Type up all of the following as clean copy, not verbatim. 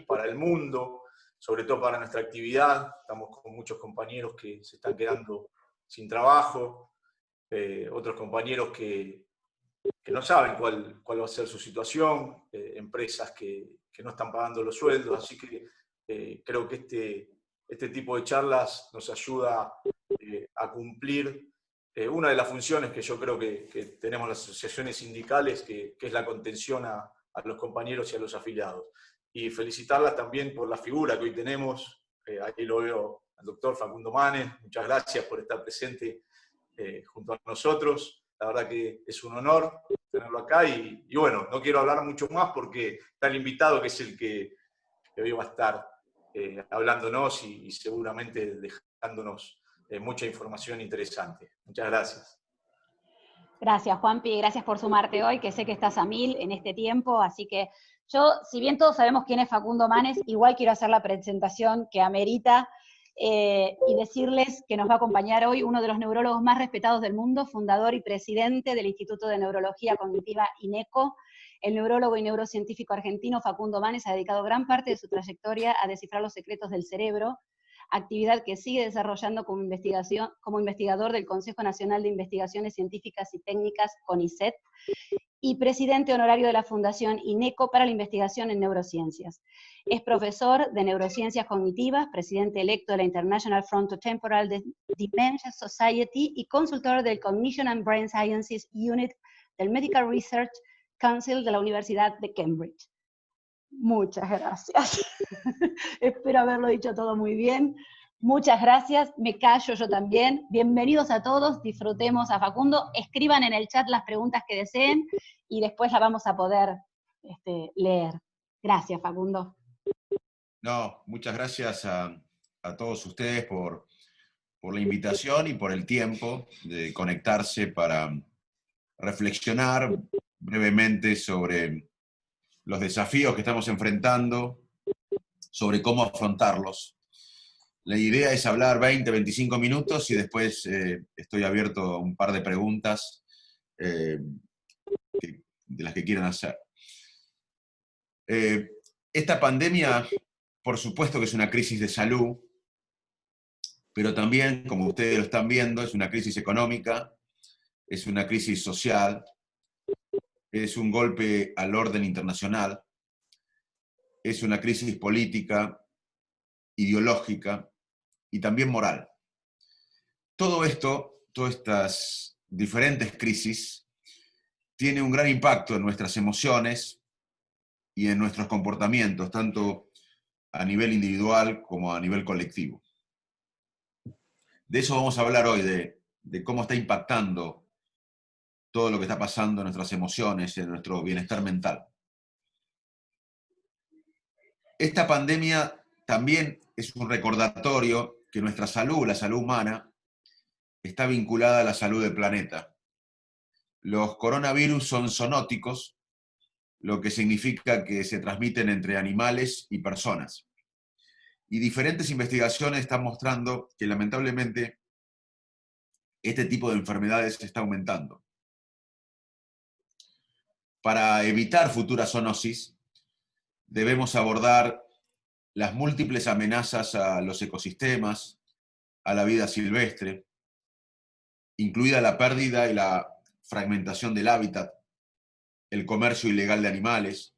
para el mundo, sobre todo para nuestra actividad. Estamos con muchos compañeros que se están quedando sin trabajo, otros compañeros que no saben cuál va a ser su situación, empresas que no están pagando los sueldos, así que creo que este tipo de charlas nos ayuda a cumplir una de las funciones que yo creo que tenemos las asociaciones sindicales, que es la contención a los compañeros y a los afiliados. Y felicitarlas también por la figura que hoy tenemos, ahí lo veo al doctor Facundo Manes, muchas gracias por estar presente junto a nosotros, la verdad que es un honor tenerlo acá y bueno, no quiero hablar mucho más porque está el invitado que es el que hoy va a estar hablándonos y seguramente dejándonos mucha información interesante. Muchas gracias. Gracias, Juanpi, gracias por sumarte hoy, que sé que estás a 1000 en este tiempo, así que yo, si bien todos sabemos quién es Facundo Manes, igual quiero hacer la presentación que amerita y decirles que nos va a acompañar hoy uno de los neurólogos más respetados del mundo, fundador y presidente del Instituto de Neurología Cognitiva INECO. El neurólogo y neurocientífico argentino Facundo Manes ha dedicado gran parte de su trayectoria a descifrar los secretos del cerebro, actividad que sigue desarrollando como investigador del Consejo Nacional de Investigaciones Científicas y Técnicas, CONICET, y presidente honorario de la Fundación INECO para la Investigación en Neurociencias. Es profesor de Neurociencias Cognitivas, presidente electo de la International Frontotemporal Dementia Society y consultor del Cognition and Brain Sciences Unit del Medical Research Council de la Universidad de Cambridge. Muchas gracias. Espero haberlo dicho todo muy bien. Muchas gracias. Me callo yo también. Bienvenidos a todos. Disfrutemos a Facundo. Escriban en el chat las preguntas que deseen y después las vamos a poder leer. Gracias, Facundo. No, muchas gracias a todos ustedes por la invitación y por el tiempo de conectarse para reflexionar brevemente sobre los desafíos que estamos enfrentando, sobre cómo afrontarlos. La idea es hablar 20, 25 minutos y después estoy abierto a un par de preguntas de las que quieran hacer. Esta pandemia, por supuesto que es una crisis de salud, pero también, como ustedes lo están viendo, es una crisis económica, es una crisis social, es un golpe al orden internacional, es una crisis política, ideológica y también moral. Todo esto, todas estas diferentes crisis, tiene un gran impacto en nuestras emociones y en nuestros comportamientos, tanto a nivel individual como a nivel colectivo. De eso vamos a hablar hoy, de cómo está impactando todo lo que está pasando en nuestras emociones, en nuestro bienestar mental. Esta pandemia también es un recordatorio que nuestra salud, la salud humana, está vinculada a la salud del planeta. Los coronavirus son zoonóticos, lo que significa que se transmiten entre animales y personas. Y diferentes investigaciones están mostrando que lamentablemente este tipo de enfermedades está aumentando. Para evitar futuras zoonosis, debemos abordar las múltiples amenazas a los ecosistemas, a la vida silvestre, incluida la pérdida y la fragmentación del hábitat, el comercio ilegal de animales,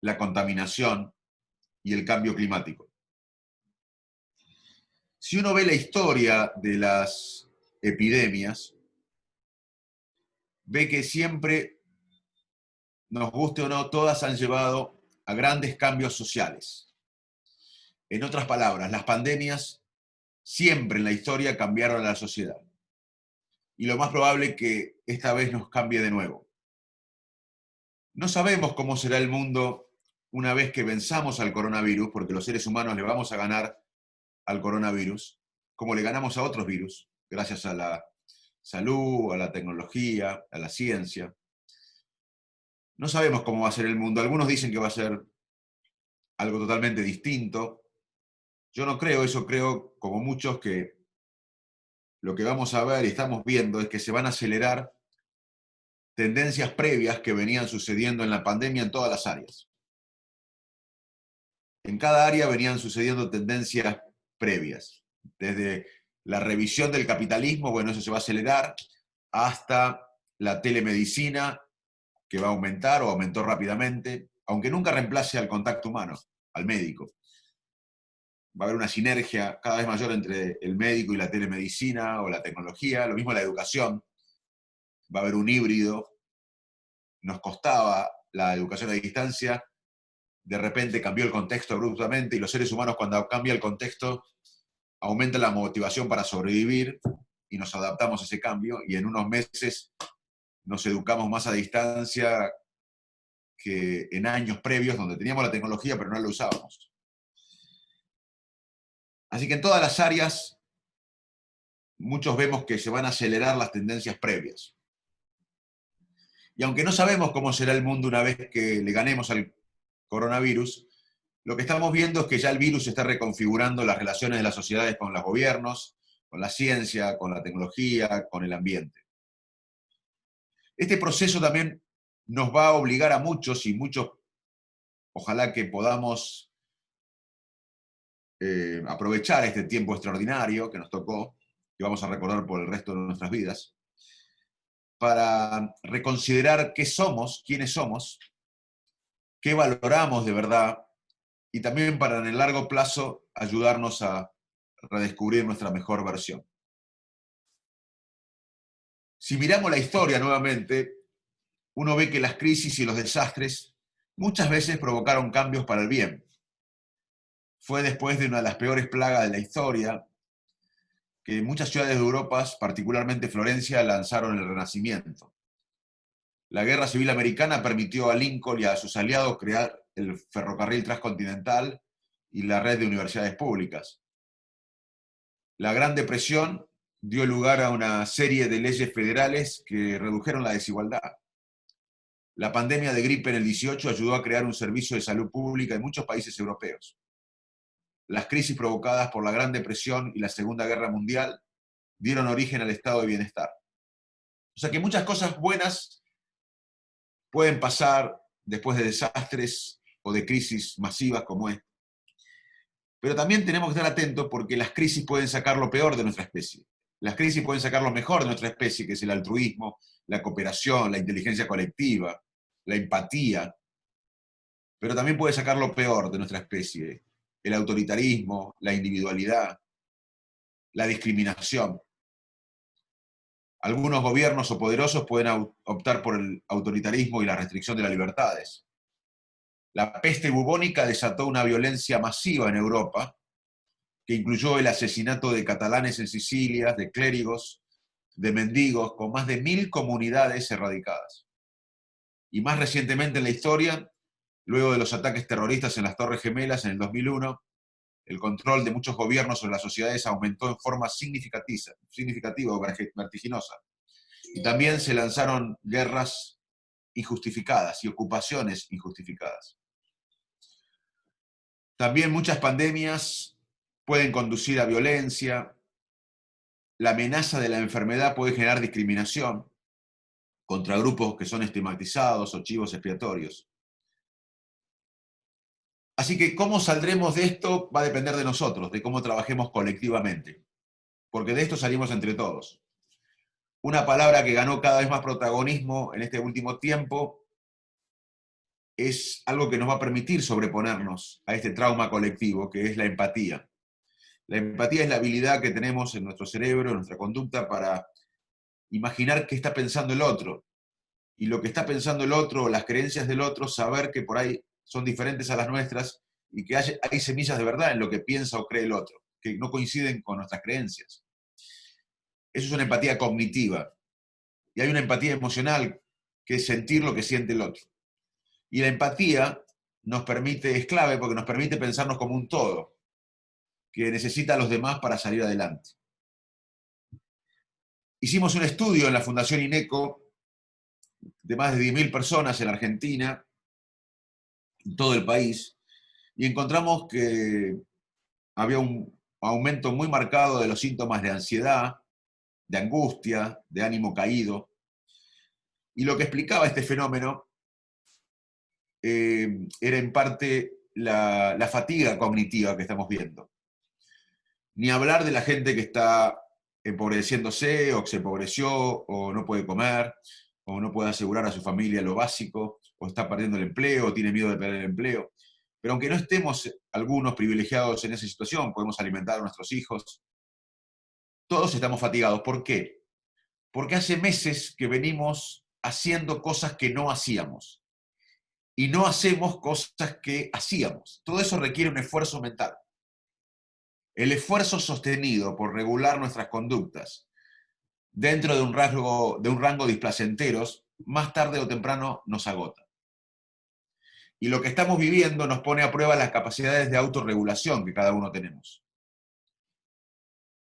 la contaminación y el cambio climático. Si uno ve la historia de las epidemias, ve que siempre, nos guste o no, todas han llevado a grandes cambios sociales. En otras palabras, las pandemias siempre en la historia cambiaron a la sociedad. Y lo más probable es que esta vez nos cambie de nuevo. No sabemos cómo será el mundo una vez que venzamos al coronavirus, porque los seres humanos le vamos a ganar al coronavirus, como le ganamos a otros virus, gracias a la salud, a la tecnología, a la ciencia. No sabemos cómo va a ser el mundo. Algunos dicen que va a ser algo totalmente distinto. Yo no creo eso, creo, como muchos, que lo que vamos a ver y estamos viendo es que se van a acelerar tendencias previas que venían sucediendo en la pandemia en todas las áreas. En cada área venían sucediendo tendencias previas, desde la revisión del capitalismo, bueno, eso se va a acelerar, hasta la telemedicina, que va a aumentar o aumentó rápidamente, aunque nunca reemplace al contacto humano, al médico. Va a haber una sinergia cada vez mayor entre el médico y la telemedicina o la tecnología, lo mismo la educación. Va a haber un híbrido. Nos costaba la educación a distancia, de repente cambió el contexto abruptamente y los seres humanos cuando cambia el contexto aumenta la motivación para sobrevivir y nos adaptamos a ese cambio y en unos meses nos educamos más a distancia que en años previos donde teníamos la tecnología pero no la usábamos. Así que en todas las áreas muchos vemos que se van a acelerar las tendencias previas. Y aunque no sabemos cómo será el mundo una vez que le ganemos al coronavirus, lo que estamos viendo es que ya el virus está reconfigurando las relaciones de las sociedades con los gobiernos, con la ciencia, con la tecnología, con el ambiente. Este proceso también nos va a obligar a muchos, y muchos, ojalá que podamos aprovechar este tiempo extraordinario que nos tocó, que vamos a recordar por el resto de nuestras vidas, para reconsiderar qué somos, quiénes somos, qué valoramos de verdad, y también para en el largo plazo ayudarnos a redescubrir nuestra mejor versión. Si miramos la historia nuevamente, uno ve que las crisis y los desastres muchas veces provocaron cambios para el bien. Fue después de una de las peores plagas de la historia que muchas ciudades de Europa, particularmente Florencia, lanzaron el Renacimiento. La Guerra Civil Americana permitió a Lincoln y a sus aliados crear el ferrocarril transcontinental y la red de universidades públicas. La Gran Depresión dio lugar a una serie de leyes federales que redujeron la desigualdad. La pandemia de gripe en el 18 ayudó a crear un servicio de salud pública en muchos países europeos. Las crisis provocadas por la Gran Depresión y la Segunda Guerra Mundial dieron origen al estado de bienestar. O sea que muchas cosas buenas pueden pasar después de desastres o de crisis masivas como esta. Pero también tenemos que estar atentos porque las crisis pueden sacar lo peor de nuestra especie. Las crisis pueden sacar lo mejor de nuestra especie, que es el altruismo, la cooperación, la inteligencia colectiva, la empatía. Pero también puede sacar lo peor de nuestra especie, el autoritarismo, la individualidad, la discriminación. Algunos gobiernos o poderosos pueden optar por el autoritarismo y la restricción de las libertades. La peste bubónica desató una violencia masiva en Europa, que incluyó el asesinato de catalanes en Sicilia, de clérigos, de mendigos, con más de 1000 comunidades erradicadas. Y más recientemente en la historia, luego de los ataques terroristas en las Torres Gemelas en el 2001, el control de muchos gobiernos sobre las sociedades aumentó en forma significativa o vertiginosa. Y también se lanzaron guerras injustificadas y ocupaciones injustificadas. También muchas pandemias pueden conducir a violencia. La amenaza de la enfermedad puede generar discriminación contra grupos que son estigmatizados o chivos expiatorios. Así que cómo saldremos de esto va a depender de nosotros, de cómo trabajemos colectivamente, porque de esto salimos entre todos. Una palabra que ganó cada vez más protagonismo en este último tiempo es algo que nos va a permitir sobreponernos a este trauma colectivo, que es la empatía. La empatía es la habilidad que tenemos en nuestro cerebro, en nuestra conducta, para imaginar qué está pensando el otro. Y lo que está pensando el otro, las creencias del otro, saber que por ahí son diferentes a las nuestras y que hay semillas de verdad en lo que piensa o cree el otro, que no coinciden con nuestras creencias. Eso es una empatía cognitiva. Y hay una empatía emocional, que es sentir lo que siente el otro. Y la empatía es clave porque nos permite pensarnos como un todo, que necesita a los demás para salir adelante. Hicimos un estudio en la Fundación INECO de más de 10.000 personas en Argentina, en todo el país, y encontramos que había un aumento muy marcado de los síntomas de ansiedad, de angustia, de ánimo caído. Y lo que explicaba este fenómeno era en parte la fatiga cognitiva que estamos viendo. Ni hablar de la gente que está empobreciéndose, o que se empobreció, o no puede comer, o no puede asegurar a su familia lo básico, o está perdiendo el empleo, o tiene miedo de perder el empleo. Pero aunque no estemos algunos privilegiados en esa situación, podemos alimentar a nuestros hijos, todos estamos fatigados. ¿Por qué? Porque hace meses que venimos haciendo cosas que no hacíamos. Y no hacemos cosas que hacíamos. Todo eso requiere un esfuerzo mental. El esfuerzo sostenido por regular nuestras conductas dentro de un rango de displacenteros, más tarde o temprano nos agota. Y lo que estamos viviendo nos pone a prueba las capacidades de autorregulación que cada uno tenemos.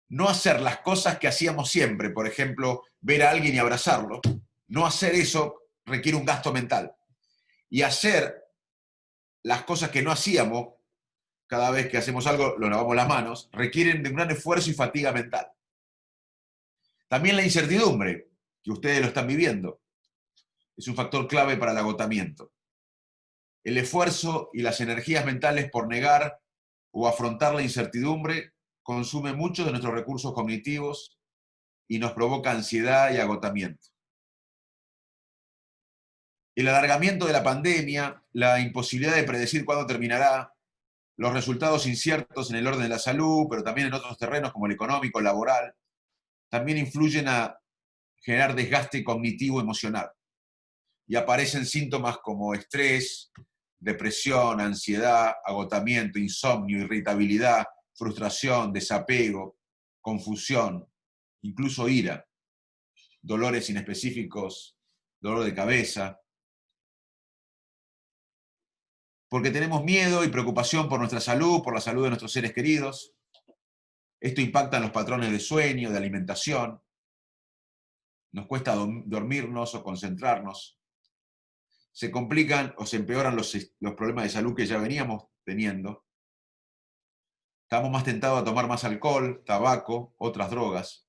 No hacer las cosas que hacíamos siempre, por ejemplo, ver a alguien y abrazarlo, no hacer eso requiere un gasto mental. Y hacer las cosas que no hacíamos, cada vez que hacemos algo, lo lavamos las manos, requieren de un gran esfuerzo y fatiga mental. También la incertidumbre, que ustedes lo están viviendo, es un factor clave para el agotamiento. El esfuerzo y las energías mentales por negar o afrontar la incertidumbre consume muchos de nuestros recursos cognitivos y nos provoca ansiedad y agotamiento. El alargamiento de la pandemia, la imposibilidad de predecir cuándo terminará, los resultados inciertos en el orden de la salud, pero también en otros terrenos como el económico, el laboral, también influyen a generar desgaste cognitivo emocional. Y aparecen síntomas como estrés, depresión, ansiedad, agotamiento, insomnio, irritabilidad, frustración, desapego, confusión, incluso ira, dolores inespecíficos, dolor de cabeza. Porque tenemos miedo y preocupación por nuestra salud, por la salud de nuestros seres queridos. Esto impacta en los patrones de sueño, de alimentación. Nos cuesta dormirnos o concentrarnos. Se complican o se empeoran los problemas de salud que ya veníamos teniendo. Estamos más tentados a tomar más alcohol, tabaco, otras drogas.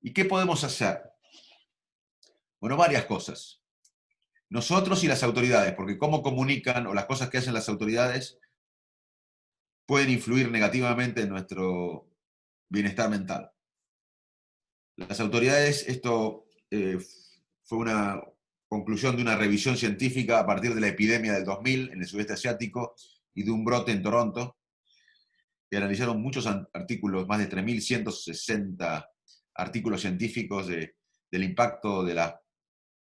¿Y qué podemos hacer? Bueno, varias cosas. Nosotros y las autoridades, porque cómo comunican o las cosas que hacen las autoridades pueden influir negativamente en nuestro bienestar mental. Las autoridades, esto fue una conclusión de una revisión científica a partir de la epidemia del 2000 en el sudeste asiático y de un brote en Toronto, que analizaron muchos artículos, más de 3.160 artículos científicos del impacto de la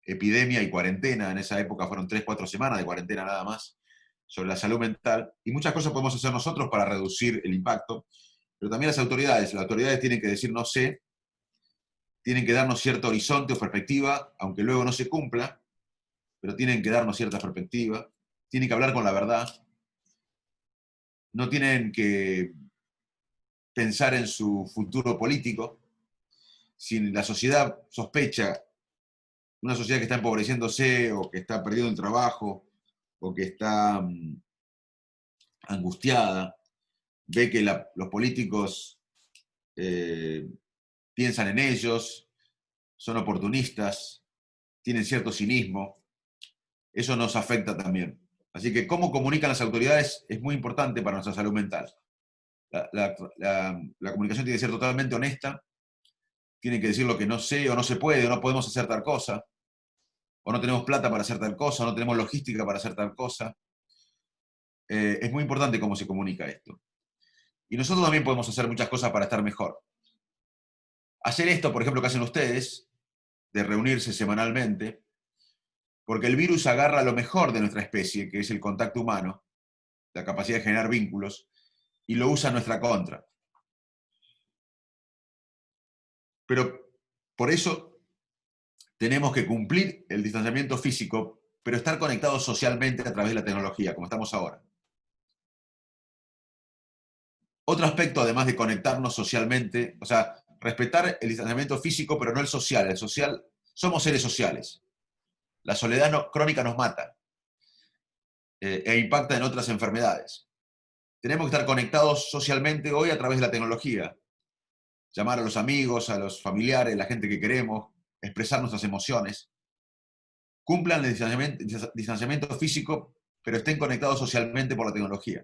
epidemia y cuarentena. En esa época fueron 3-4 semanas de cuarentena nada más, sobre la salud mental. Y muchas cosas podemos hacer nosotros para reducir el impacto, pero también las autoridades tienen que decir no sé, tienen que darnos cierto horizonte o perspectiva, aunque luego no se cumpla, pero tienen que darnos cierta perspectiva, tienen que hablar con la verdad, no tienen que pensar en su futuro político. Si la sociedad sospecha, una sociedad que está empobreciéndose, o que está perdiendo el trabajo, o que está angustiada, ve que los políticos piensan en ellos, son oportunistas, tienen cierto cinismo, eso nos afecta también. Así que cómo comunican las autoridades es muy importante para nuestra salud mental. La comunicación tiene que ser totalmente honesta, tienen que decir lo que no sé, o no se puede, o no podemos hacer tal cosa, o no tenemos plata para hacer tal cosa, o no tenemos logística para hacer tal cosa. Es muy importante cómo se comunica esto. Y nosotros también podemos hacer muchas cosas para estar mejor. Hacer esto, por ejemplo, que hacen ustedes, de reunirse semanalmente, porque el virus agarra lo mejor de nuestra especie, que es el contacto humano, la capacidad de generar vínculos, y lo usa en nuestra contra. Pero por eso tenemos que cumplir el distanciamiento físico, pero estar conectados socialmente a través de la tecnología, como estamos ahora. Otro aspecto, además de conectarnos socialmente, o sea, respetar el distanciamiento físico, pero no el social. El social, somos seres sociales. La soledad crónica nos mata e impacta en otras enfermedades. Tenemos que estar conectados socialmente hoy a través de la tecnología. Llamar a los amigos, a los familiares, la gente que queremos, expresar nuestras emociones. Cumplan el distanciamiento físico, pero estén conectados socialmente por la tecnología.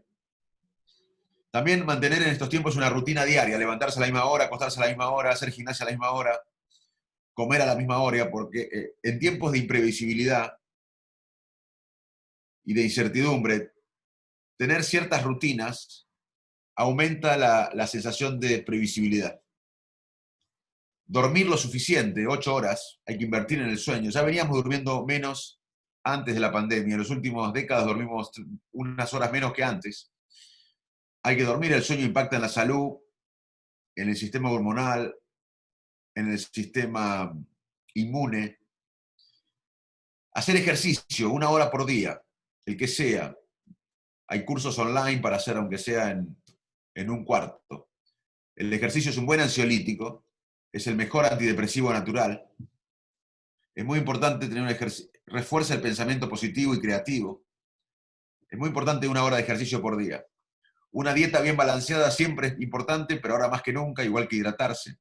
También mantener en estos tiempos una rutina diaria, levantarse a la misma hora, acostarse a la misma hora, hacer gimnasia a la misma hora, comer a la misma hora, porque en tiempos de imprevisibilidad y de incertidumbre, tener ciertas rutinas aumenta la sensación de previsibilidad. Dormir lo suficiente, 8 horas, hay que invertir en el sueño. Ya veníamos durmiendo menos antes de la pandemia, en las últimas décadas dormimos unas horas menos que antes. Hay que dormir, el sueño impacta en la salud, en el sistema hormonal, en el sistema inmune. Hacer ejercicio 1 hora por día, el que sea. Hay cursos online para hacer, aunque sea en un cuarto. El ejercicio es un buen ansiolítico, es el mejor antidepresivo natural. Es muy importante tener un ejercicio, refuerza el pensamiento positivo y creativo. Es muy importante 1 hora de ejercicio por día. Una dieta bien balanceada siempre es importante, pero ahora más que nunca, igual que hidratarse.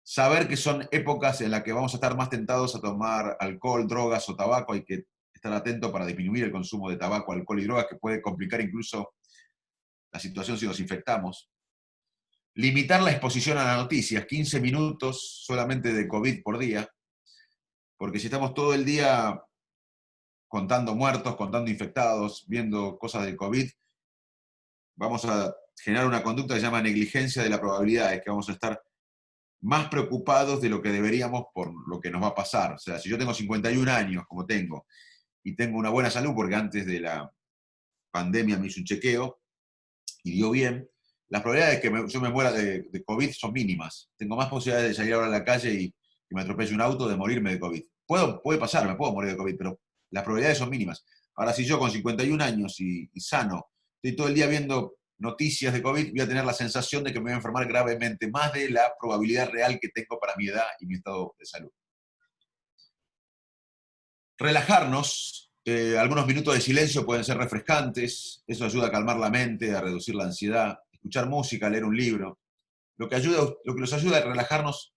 Saber que son épocas en las que vamos a estar más tentados a tomar alcohol, drogas o tabaco, hay que estar atento para disminuir el consumo de tabaco, alcohol y drogas, que puede complicar incluso la situación si nos infectamos. Limitar la exposición a las noticias, 15 minutos solamente de COVID por día, porque si estamos todo el día contando muertos, contando infectados, viendo cosas del COVID, vamos a generar una conducta que se llama negligencia de la probabilidad, es que vamos a estar más preocupados de lo que deberíamos por lo que nos va a pasar. O sea, si yo tengo 51 años, como tengo, y tengo una buena salud, porque antes de la pandemia me hice un chequeo y dio bien, las probabilidades de que yo me muera de COVID son mínimas. Tengo más posibilidades de salir ahora a la calle y me atropelle un auto de morirme de COVID. Puede pasar, me puedo morir de COVID, pero las probabilidades son mínimas. Ahora, si yo con 51 años y sano, estoy todo el día viendo noticias de COVID, voy a tener la sensación de que me voy a enfermar gravemente, más de la probabilidad real que tengo para mi edad y mi estado de salud. Relajarnos, algunos minutos de silencio pueden ser refrescantes, eso ayuda a calmar la mente, a reducir la ansiedad, escuchar música, leer un libro. Lo que nos ayuda a relajarnos,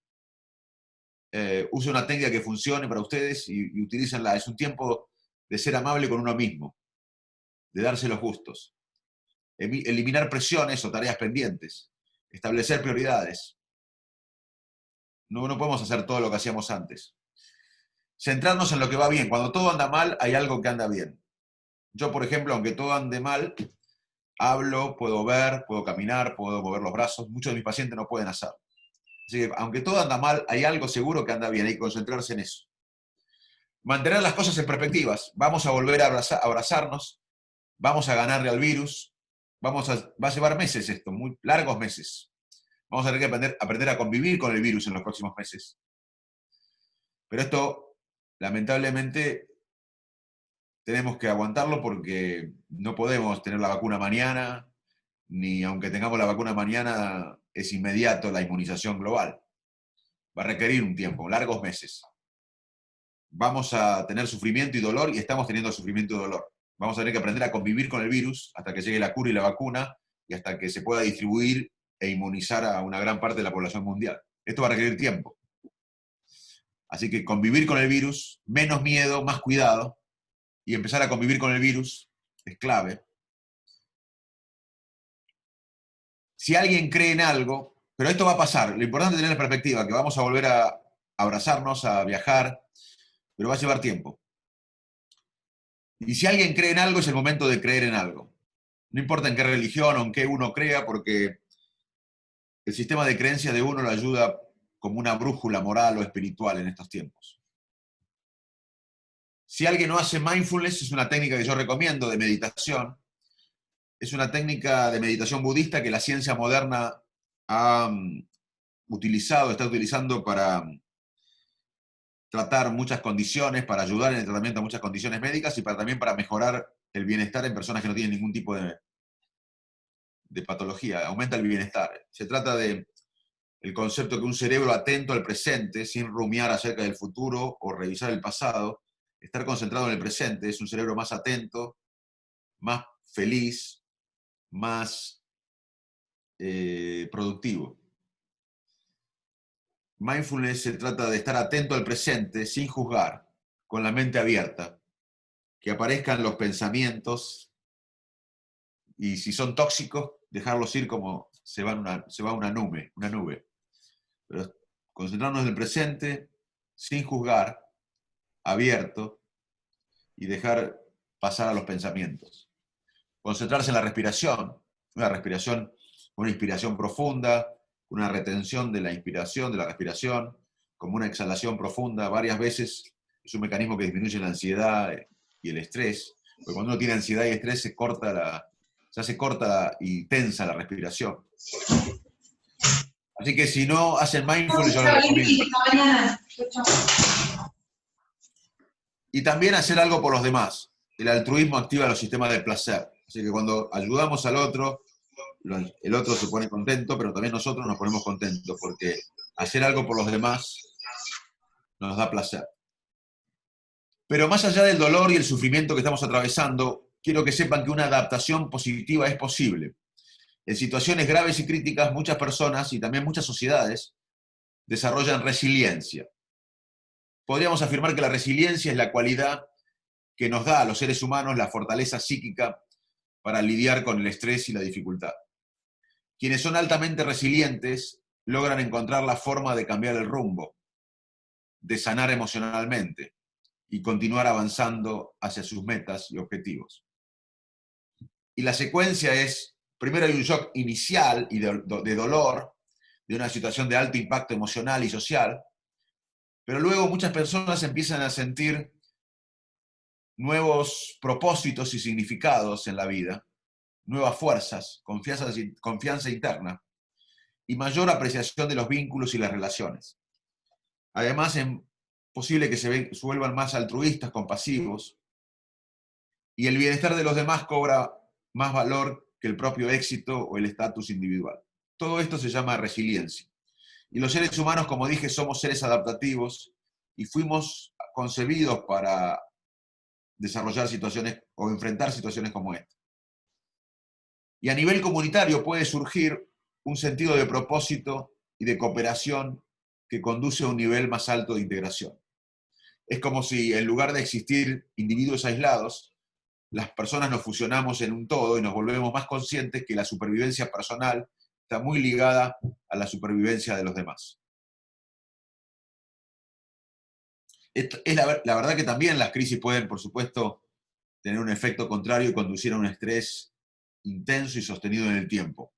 use una técnica que funcione para ustedes y utilícenla. Es un tiempo de ser amable con uno mismo, de darse los gustos. Eliminar presiones o tareas pendientes, establecer prioridades. No podemos hacer todo lo que hacíamos antes. Centrarnos en lo que va bien. Cuando todo anda mal, hay algo que anda bien. Yo, por ejemplo, aunque todo ande mal, hablo, puedo ver, puedo caminar, puedo mover los brazos. Muchos de mis pacientes no pueden hacerlo. Así que, aunque todo anda mal, hay algo seguro que anda bien. Hay que concentrarse en eso. Mantener las cosas en perspectivas. Vamos a volver a abrazarnos. Vamos a ganarle al virus. Va a llevar meses esto, muy largos meses. Vamos a tener que aprender a convivir con el virus en los próximos meses. Pero esto, lamentablemente, tenemos que aguantarlo porque no podemos tener la vacuna mañana, ni aunque tengamos la vacuna mañana, es inmediato la inmunización global. Va a requerir un tiempo, largos meses. Vamos a tener sufrimiento y dolor, y estamos teniendo sufrimiento y dolor. Vamos a tener que aprender a convivir con el virus hasta que llegue la cura y la vacuna, y hasta que se pueda distribuir e inmunizar a una gran parte de la población mundial. Esto va a requerir tiempo. Así que convivir con el virus, menos miedo, más cuidado, y empezar a convivir con el virus es clave. Si alguien cree en algo, pero esto va a pasar, lo importante es tener la perspectiva, que vamos a volver a abrazarnos, a viajar, pero va a llevar tiempo. Y si alguien cree en algo, es el momento de creer en algo. No importa en qué religión o en qué uno crea, porque el sistema de creencias de uno lo ayuda como una brújula moral o espiritual en estos tiempos. Si alguien no hace mindfulness, es una técnica que yo recomiendo de meditación. Es una técnica de meditación budista que la ciencia moderna ha está utilizando para tratar muchas condiciones, para ayudar en el tratamiento de muchas condiciones médicas y también para mejorar el bienestar en personas que no tienen ningún tipo de patología. Aumenta el bienestar. Se trata de el concepto que un cerebro atento al presente, sin rumiar acerca del futuro o revisar el pasado, estar concentrado en el presente, es un cerebro más atento, más feliz, más productivo. Mindfulness se trata de estar atento al presente sin juzgar, con la mente abierta. que aparezcan los pensamientos y si son tóxicos, dejarlos ir como se va una nube. Pero concentrarnos en el presente, sin juzgar, abierto, y dejar pasar a los pensamientos. Concentrarse en la respiración, una respiración, una inspiración profunda, una retención de la inspiración, de la respiración, como una exhalación profunda varias veces. Es un mecanismo que disminuye la ansiedad y el estrés, porque cuando uno tiene ansiedad y estrés se hace corta y tensa la respiración. Así que si no hacen mindfulness, yo les recomiendo. Y también hacer algo por los demás. El altruismo activa los sistemas de placer. Así que cuando ayudamos al otro, el otro se pone contento, pero también nosotros nos ponemos contentos, porque hacer algo por los demás nos da placer. Pero más allá del dolor y el sufrimiento que estamos atravesando, quiero que sepan que una adaptación positiva es posible. En situaciones graves y críticas, muchas personas y también muchas sociedades desarrollan resiliencia. Podríamos afirmar que la resiliencia es la cualidad que nos da a los seres humanos la fortaleza psíquica para lidiar con el estrés y la dificultad. Quienes son altamente resilientes logran encontrar la forma de cambiar el rumbo, de sanar emocionalmente y continuar avanzando hacia sus metas y objetivos. Y la secuencia es, primero hay un shock inicial y de dolor, de una situación de alto impacto emocional y social, pero luego muchas personas empiezan a sentir nuevos propósitos y significados en la vida, nuevas fuerzas, confianza interna y mayor apreciación de los vínculos y las relaciones. Además, es posible que se vuelvan más altruistas, compasivos, y el bienestar de los demás cobra más valor que el propio éxito o el estatus individual. Todo esto se llama resiliencia. Y los seres humanos, como dije, somos seres adaptativos y fuimos concebidos para desarrollar situaciones o enfrentar situaciones como esta. Y a nivel comunitario puede surgir un sentido de propósito y de cooperación que conduce a un nivel más alto de integración. Es como si en lugar de existir individuos aislados, las personas nos fusionamos en un todo y nos volvemos más conscientes que la supervivencia personal está muy ligada a la supervivencia de los demás. Es la verdad que también las crisis pueden, por supuesto, tener un efecto contrario y conducir a un estrés intenso y sostenido en el tiempo,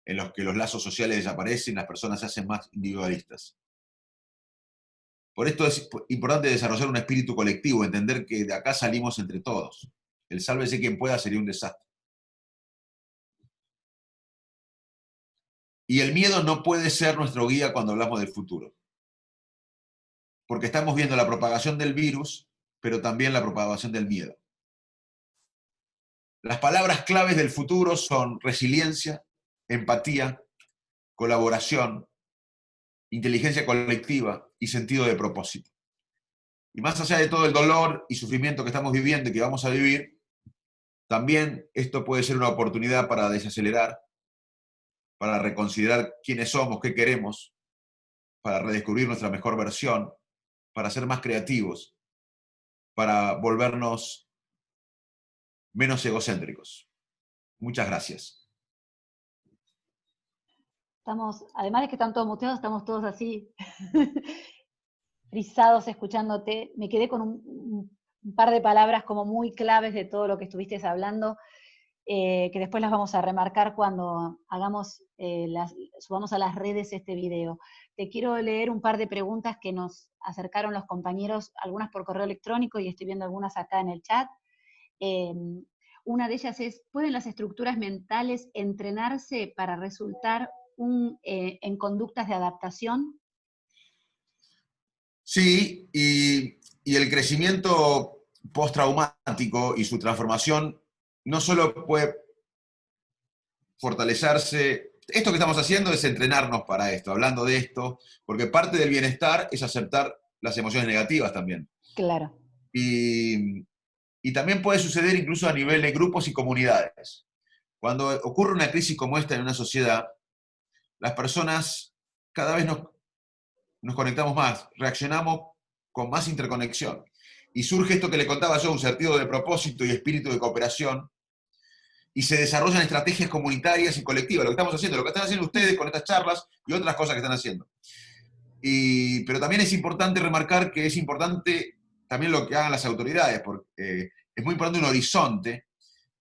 en los que los lazos sociales desaparecen, las personas se hacen más individualistas. Por esto es importante desarrollar un espíritu colectivo, entender que de acá salimos entre todos. El sálvese quien pueda sería un desastre. Y el miedo no puede ser nuestro guía cuando hablamos del futuro. Porque estamos viendo la propagación del virus, pero también la propagación del miedo. Las palabras claves del futuro son resiliencia, empatía, colaboración, inteligencia colectiva y sentido de propósito. Y más allá de todo el dolor y sufrimiento que estamos viviendo y que vamos a vivir, también esto puede ser una oportunidad para desacelerar, para reconsiderar quiénes somos, qué queremos, para redescubrir nuestra mejor versión, para ser más creativos, para volvernos menos egocéntricos. Muchas gracias. Además de que están todos muteados, estamos todos así, frisados escuchándote. Me quedé con un par de palabras como muy claves de todo lo que estuviste hablando, que después las vamos a remarcar cuando subamos a las redes este video. Te quiero leer un par de preguntas que nos acercaron los compañeros, algunas por correo electrónico y estoy viendo algunas acá en el chat. Una de ellas es, ¿pueden las estructuras mentales entrenarse para resultar en conductas de adaptación? Sí, y el crecimiento postraumático y su transformación no solo puede fortalecerse. Esto que estamos haciendo es entrenarnos para esto, hablando de esto, porque parte del bienestar es aceptar las emociones negativas también. Claro. Y también puede suceder incluso a nivel de grupos y comunidades. Cuando ocurre una crisis como esta en una sociedad, las personas cada vez nos conectamos más, reaccionamos con más interconexión. y surge esto que le contaba yo, un sentido de propósito y espíritu de cooperación, y se desarrollan estrategias comunitarias y colectivas, lo que estamos haciendo, lo que están haciendo ustedes con estas charlas y otras cosas que están haciendo. Pero también es importante remarcar que es importante también lo que hagan las autoridades, porque es muy importante un horizonte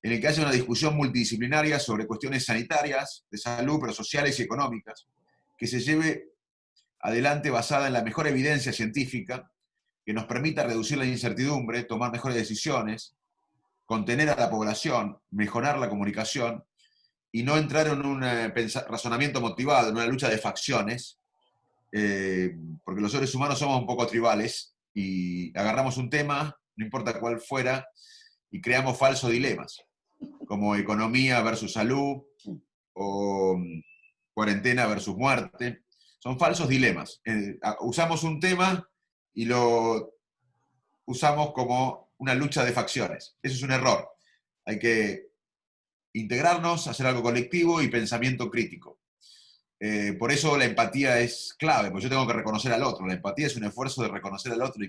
en el que haya una discusión multidisciplinaria sobre cuestiones sanitarias, de salud, pero sociales y económicas, que se lleve adelante basada en la mejor evidencia científica, que nos permita reducir la incertidumbre, tomar mejores decisiones, contener a la población, mejorar la comunicación y no entrar en un razonamiento motivado, en una lucha de facciones, porque los seres humanos somos un poco tribales y agarramos un tema, no importa cuál fuera, y creamos falsos dilemas, como economía versus salud o cuarentena versus muerte. Son falsos dilemas. Usamos un tema y lo usamos como una lucha de facciones. Eso es un error. Hay que integrarnos, hacer algo colectivo y pensamiento crítico. Por eso la empatía es clave, porque yo tengo que reconocer al otro. La empatía es un esfuerzo de reconocer al otro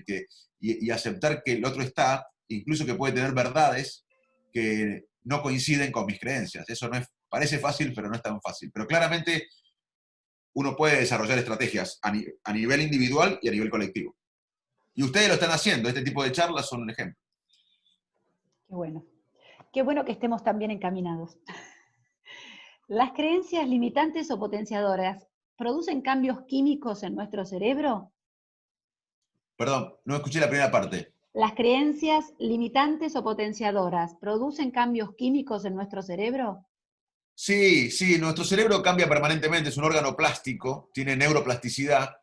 y aceptar que el otro está, incluso que puede tener verdades que no coinciden con mis creencias. Eso no es, parece fácil, pero no es tan fácil. Pero claramente uno puede desarrollar estrategias a nivel individual y a nivel colectivo. Y ustedes lo están haciendo, este tipo de charlas son un ejemplo. Qué bueno. Qué bueno que estemos tan bien encaminados. ¿Las creencias limitantes o potenciadoras producen cambios químicos en nuestro cerebro? Perdón, no escuché la primera parte. ¿Las creencias limitantes o potenciadoras producen cambios químicos en nuestro cerebro? Sí, sí, nuestro cerebro cambia permanentemente, es un órgano plástico, tiene neuroplasticidad.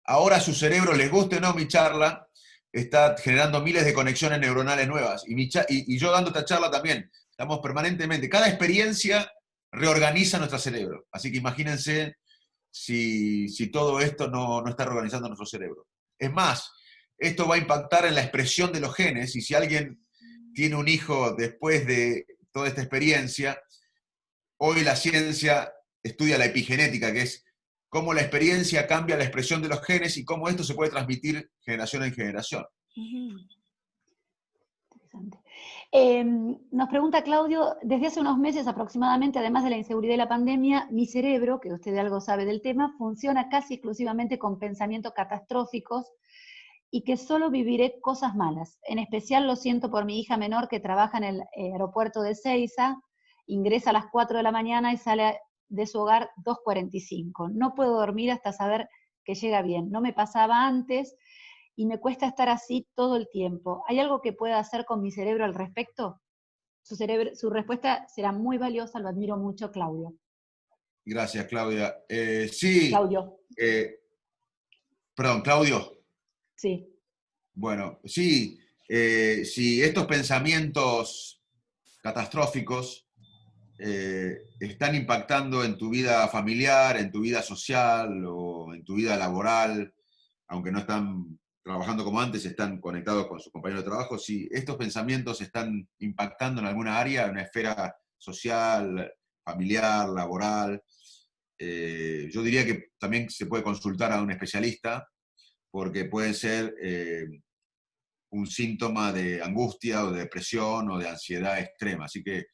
Ahora su cerebro, les guste o no mi charla, está generando miles de conexiones neuronales nuevas. Y yo dando esta charla también, estamos permanentemente, cada experiencia reorganiza nuestro cerebro. Así que imagínense si todo esto no está reorganizando nuestro cerebro. Es más, esto va a impactar en la expresión de los genes, y si alguien tiene un hijo después de toda esta experiencia, hoy la ciencia estudia la epigenética, que es cómo la experiencia cambia la expresión de los genes y cómo esto se puede transmitir generación en generación. Interesante. Nos pregunta Claudio, desde hace unos meses aproximadamente, además de la inseguridad y la pandemia, mi cerebro, que usted algo sabe del tema, funciona casi exclusivamente con pensamientos catastróficos y que solo viviré cosas malas. En especial lo siento por mi hija menor que trabaja en el aeropuerto de Ezeiza, ingresa a las 4 de la mañana y sale de su hogar 2:45. No puedo dormir hasta saber que llega bien. No me pasaba antes y me cuesta estar así todo el tiempo. ¿Hay algo que pueda hacer con mi cerebro al respecto? Su respuesta será muy valiosa, lo admiro mucho, Claudio. Gracias, Claudia. Sí, Claudio. Perdón, Claudio. Sí. Bueno, sí, si estos pensamientos catastróficos están impactando en tu vida familiar, en tu vida social o en tu vida laboral, aunque no están trabajando como antes, están conectados con sus compañeros de trabajo, si estos pensamientos están impactando en alguna área, en una esfera social, familiar, laboral, yo diría que también se puede consultar a un especialista, porque puede ser un síntoma de angustia o de depresión o de ansiedad extrema. Así que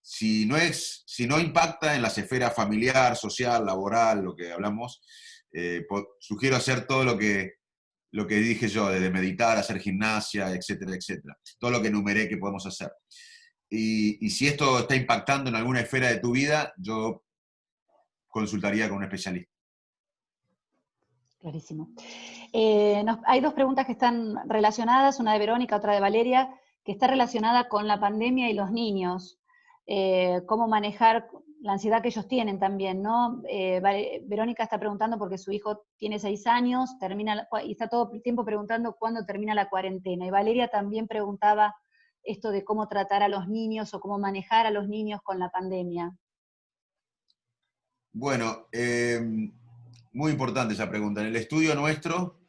si no impacta en las esferas familiar, social, laboral, lo que hablamos, sugiero hacer todo lo que dije yo, desde meditar, hacer gimnasia, etcétera, etcétera. Todo lo que enumeré que podemos hacer. Y si esto está impactando en alguna esfera de tu vida, yo consultaría con un especialista. Clarísimo. Hay dos preguntas que están relacionadas, una de Verónica, otra de Valeria, que está relacionada con la pandemia y los niños. Cómo manejar la ansiedad que ellos tienen también, ¿no? Verónica está preguntando porque su hijo tiene 6 años, y está todo el tiempo preguntando cuándo termina la cuarentena. Y Valeria también preguntaba esto de cómo tratar a los niños o cómo manejar a los niños con la pandemia. Bueno, muy importante esa pregunta. En el estudio nuestro,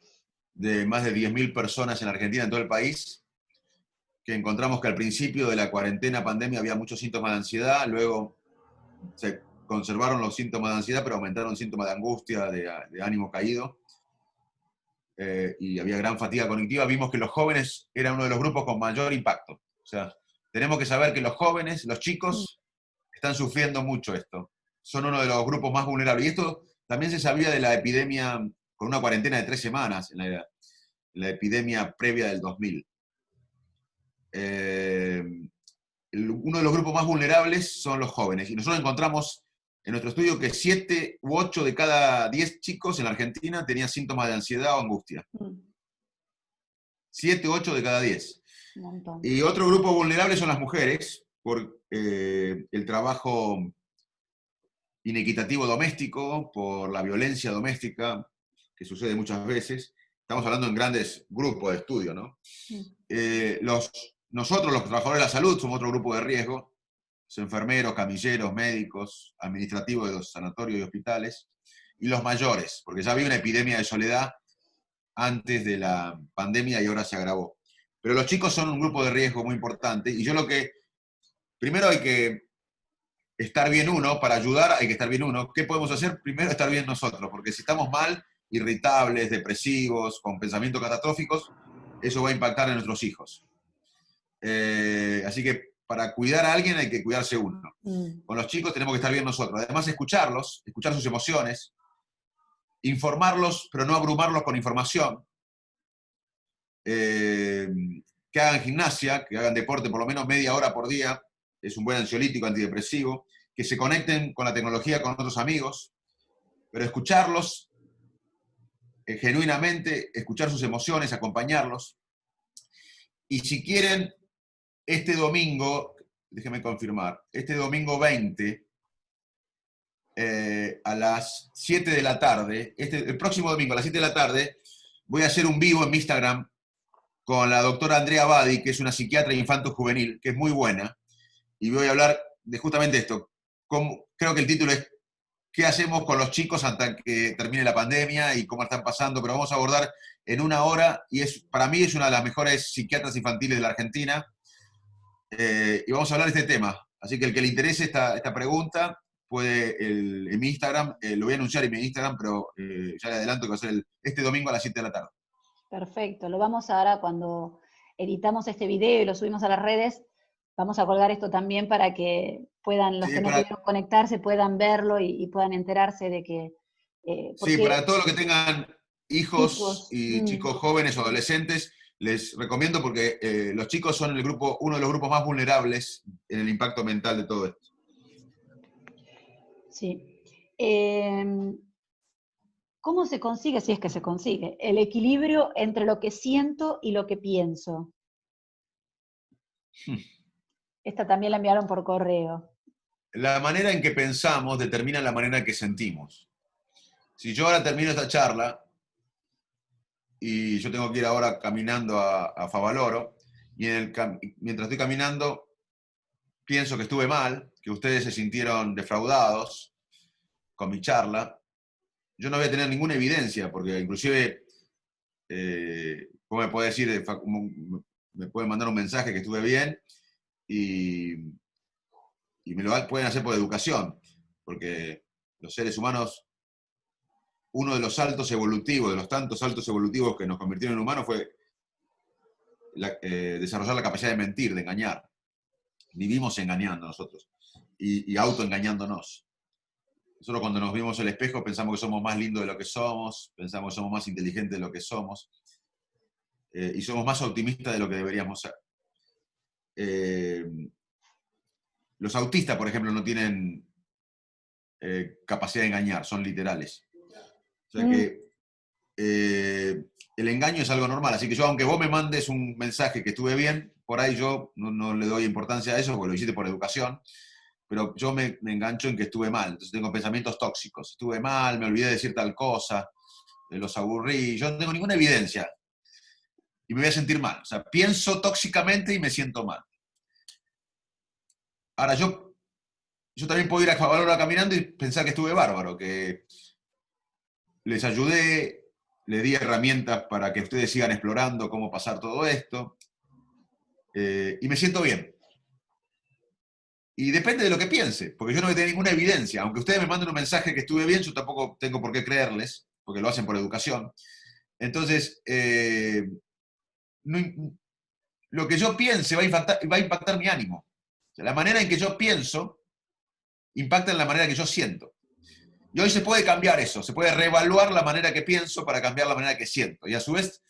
de más de 10.000 personas en Argentina, en todo el país, que encontramos que al principio de la cuarentena pandemia había muchos síntomas de ansiedad, luego se conservaron los síntomas de ansiedad, pero aumentaron síntomas de angustia, de ánimo caído. y había gran fatiga cognitiva, vimos que los jóvenes eran uno de los grupos con mayor impacto. O sea, tenemos que saber que los jóvenes, los chicos, están sufriendo mucho esto. Son uno de los grupos más vulnerables. Y esto también se sabía de la epidemia, con una cuarentena de 3 semanas, en la epidemia previa del 2000. Uno de los grupos más vulnerables son los jóvenes. Y nosotros encontramos en nuestro estudio que 7 u 8 de cada 10 chicos en la Argentina tenían síntomas de ansiedad o angustia. 7 u 8 de cada 10. Un montón. Y otro grupo vulnerable son las mujeres, por el trabajo inequitativo doméstico, por la violencia doméstica, que sucede muchas veces. Estamos hablando en grandes grupos de estudio, ¿no? Nosotros, los trabajadores de la salud, somos otro grupo de riesgo. Los enfermeros, camilleros, médicos, administrativos de los sanatorios y hospitales. Y los mayores, porque ya había una epidemia de soledad antes de la pandemia y ahora se agravó. Pero los chicos son un grupo de riesgo muy importante. Y yo primero hay que estar bien uno, para ayudar hay que estar bien uno. ¿Qué podemos hacer? Primero estar bien nosotros, porque si estamos mal, irritables, depresivos, con pensamientos catastróficos, eso va a impactar en nuestros hijos. Así que para cuidar a alguien hay que cuidarse uno. Con los chicos tenemos que estar bien nosotros. Además, escucharlos, escuchar sus emociones, informarlos, pero no abrumarlos con información. Que hagan gimnasia, que hagan deporte por lo menos media hora por día, es un buen ansiolítico, antidepresivo, que se conecten con la tecnología, con otros amigos, pero escucharlos genuinamente, escuchar sus emociones, acompañarlos. Y si quieren, este domingo, déjenme confirmar, este domingo 20, a las 7 de la tarde, el próximo domingo a las 7 de la tarde, voy a hacer un vivo en mi Instagram con la doctora Andrea Badi, que es una psiquiatra infanto-juvenil, que es muy buena, y voy a hablar de justamente esto. Creo que el título es ¿qué hacemos con los chicos hasta que termine la pandemia y cómo están pasando? Pero vamos a abordar en una hora, y para mí es una de las mejores psiquiatras infantiles de la Argentina, y vamos a hablar de este tema. Así que el que le interese esta pregunta, puede en mi Instagram, lo voy a anunciar en mi Instagram, pero ya le adelanto que va a ser este domingo a las 7 de la tarde. Perfecto, lo vamos ahora cuando editamos este video y lo subimos a las redes, vamos a colgar esto también para que puedan, los que no pudieron conectarse, puedan verlo y puedan enterarse de que... sí, para todos los que tengan hijos y chicos jóvenes o adolescentes, les recomiendo porque los chicos son uno de los grupos más vulnerables en el impacto mental de todo esto. Sí. ¿Cómo se consigue, si es que se consigue, el equilibrio entre lo que siento y lo que pienso? Esta también la enviaron por correo. La manera en que pensamos determina la manera en que sentimos. Si yo ahora termino esta charla y yo tengo que ir ahora caminando a Favaloro, y mientras estoy caminando pienso que estuve mal, que ustedes se sintieron defraudados con mi charla, yo no voy a tener ninguna evidencia, porque inclusive, ¿cómo me puede decir? Me pueden mandar un mensaje que estuve bien y me lo pueden hacer por educación, porque los seres humanos, uno de los saltos evolutivos, de los tantos saltos evolutivos que nos convirtieron en humanos fue desarrollar la capacidad de mentir, de engañar. Vivimos engañando nosotros y autoengañándonos. Nosotros cuando nos vimos en el espejo pensamos que somos más lindos de lo que somos, pensamos que somos más inteligentes de lo que somos, y somos más optimistas de lo que deberíamos ser. Los autistas, por ejemplo, no tienen capacidad de engañar, son literales. O sea que el engaño es algo normal, así que yo, aunque vos me mandes un mensaje que estuve bien, por ahí yo no le doy importancia a eso, porque lo hiciste por educación, pero yo me engancho en que estuve mal, entonces tengo pensamientos tóxicos. Estuve mal, me olvidé de decir tal cosa, los aburrí, yo no tengo ninguna evidencia y me voy a sentir mal. O sea, pienso tóxicamente y me siento mal. Ahora, yo también puedo ir a Favaloro caminando y pensar que estuve bárbaro, que les ayudé, les di herramientas para que ustedes sigan explorando cómo pasar todo esto, y me siento bien. Y depende de lo que piense, porque yo no voy a tener ninguna evidencia. Aunque ustedes me manden un mensaje que estuve bien, yo tampoco tengo por qué creerles, porque lo hacen por educación. Entonces, lo que yo piense va a impactar mi ánimo. O sea, la manera en que yo pienso impacta en la manera que yo siento. Y hoy se puede cambiar eso, se puede reevaluar la manera que pienso para cambiar la manera que siento. Y a su vez,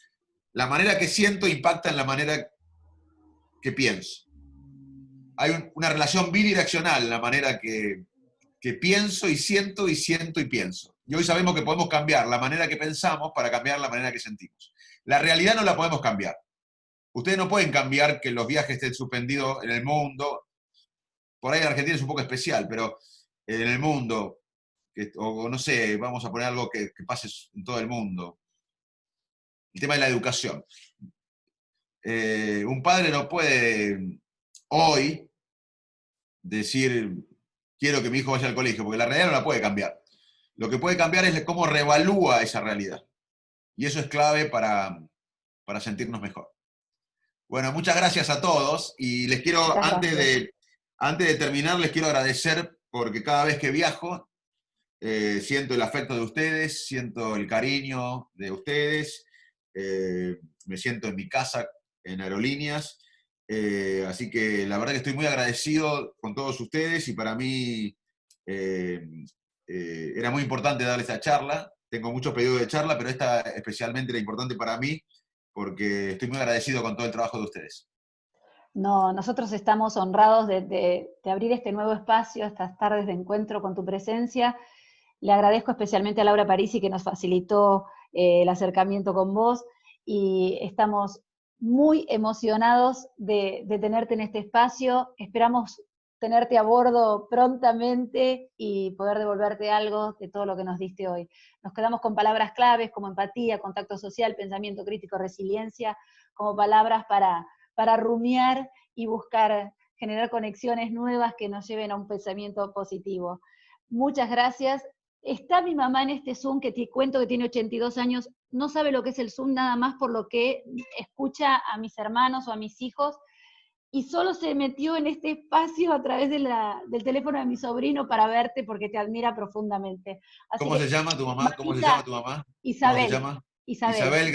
la manera que siento impacta en la manera que pienso. Hay una relación bidireccional en la manera que pienso y siento y pienso. Y hoy sabemos que podemos cambiar la manera que pensamos para cambiar la manera que sentimos. La realidad no la podemos cambiar. Ustedes no pueden cambiar que los viajes estén suspendidos en el mundo. Por ahí en Argentina es un poco especial, pero en el mundo, o no sé, vamos a poner algo que pase en todo el mundo. El tema de la educación. Un padre no puede hoy decir, quiero que mi hijo vaya al colegio, porque la realidad no la puede cambiar. Lo que puede cambiar es cómo reevalúa esa realidad. Y eso es clave para sentirnos mejor. Bueno, muchas gracias a todos. Y les quiero, antes de terminar, les quiero agradecer porque cada vez que viajo, siento el afecto de ustedes, siento el cariño de ustedes, me siento en mi casa, en Aerolíneas. Así que la verdad que estoy muy agradecido con todos ustedes y para mí era muy importante darles esta charla. Tengo muchos pedidos de charla, pero esta especialmente era importante para mí porque estoy muy agradecido con todo el trabajo de ustedes. No, nosotros estamos honrados de abrir este nuevo espacio, estas tardes de encuentro con tu presencia. Le agradezco especialmente a Laura Parisi que nos facilitó el acercamiento con vos y estamos muy emocionados de tenerte en este espacio. Esperamos tenerte a bordo prontamente y poder devolverte algo de todo lo que nos diste hoy. Nos quedamos con palabras claves como empatía, contacto social, pensamiento crítico, resiliencia, como palabras para rumiar y buscar generar conexiones nuevas que nos lleven a un pensamiento positivo. Muchas gracias. Está mi mamá en este Zoom, que te cuento que tiene 82 años, no sabe lo que es el Zoom nada más por lo que escucha a mis hermanos o a mis hijos, y solo se metió en este espacio a través del teléfono de mi sobrino para verte porque te admira profundamente. Así ¿Cómo que, se llama tu mamá? ¿Cómo se llama tu mamá? ¿Cómo se Isabel. llama? Isabel. Isabel,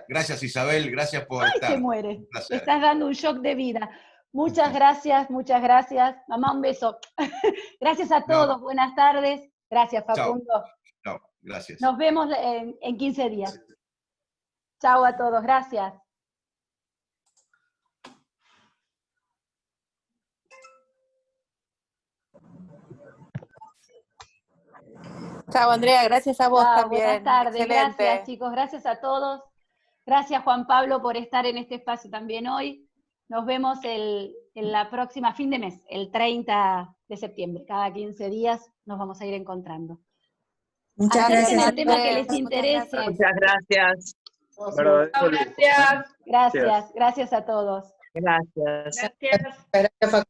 gracias Isabel, gracias por ¡Ay, se estar. muere! Un placer. Le estás dando un shock de vida. Muchas gracias. Mamá, un beso. Gracias a todos, buenas tardes. Gracias, Facundo. Chao, gracias. Nos vemos en 15 días. Chao a todos, gracias. Chao, Andrea, gracias a vos también. Buenas tardes, Excelente. gracias chicos, gracias a todos. Gracias Juan Pablo por estar en este espacio también hoy. Nos vemos en la próxima fin de mes, el 30 de septiembre. Cada 15 días nos vamos a ir encontrando. Muchas Acerquen gracias. el tema que les interese. Muchas gracias. Gracias, gracias a todos. Gracias. Gracias, Facundo.